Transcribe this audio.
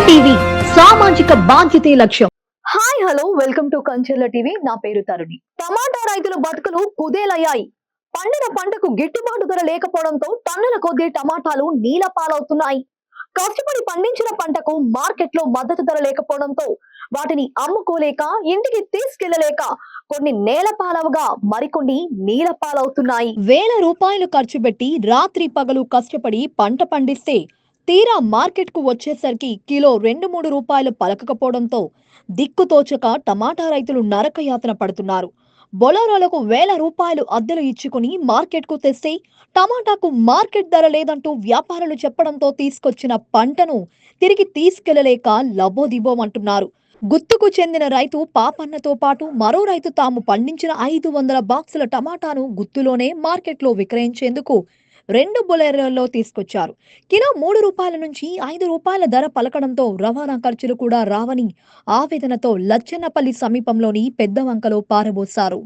TV సామాజిక బాధ్యతే లక్ష్యం. Hi hello welcome to Kancharla TV. నా పేరు తరుణి. టమాటా రైతుల బతుకులు కుదేలయ్యాయి. పండిన పంటకు గిట్టుబాటు ధర లేకపోవడంతో టన్నుల కొద్దీ టమాటాలు నీల పాలవుతున్నాయి. కష్టపడి పండించిన పంటకు మార్కెట్లో మద్దతు ధర లేకపోవడంతో వాటిని అమ్ముకోలేక ఇంటికి తీసుకెళ్లలేక కొన్ని నేల పాలవగా మరికొన్ని నీల పాలవుతున్నాయి. వేల రూపాయలు ఖర్చు పెట్టి రాత్రి పగలు కష్టపడి పంట పండిస్తే తీరా మార్కెట్ కు వచ్చేసరికి కిలో 2-3 రూపాయలు పలకకపోవడంతో దిక్కుతోచక టమాటా రైతులు నరకయాతన పడుతున్నారు. బొలారాలకు వేల రూపాయలు అద్దెలు ఇచ్చుకుని మార్కెట్ కు తెస్తే టమాటాకు మార్కెట్ ధర లేదంటూ వ్యాపారులు చెప్పడంతో తీసుకొచ్చిన పంటను తిరిగి తీసుకెళ్లలేక లబోదిబోమంటున్నారు. గుత్తుకు చెందిన రైతు పాపన్నతో పాటు మరో రైతు తాము పండించిన 500 బాక్సుల టమాటాను గుత్తులోనే మార్కెట్లో విక్రయించేందుకు 2 బొలెరోల్లో తీసుకొచ్చారు. కిలో 3 రూపాయల నుంచి 5 రూపాయల ధర పలకడంతో రవాణా ఖర్చులు కూడా రావని ఆవేదనతో లచ్చన్నపల్లి సమీపంలోని పెద్దవంకలో పారబోశారు.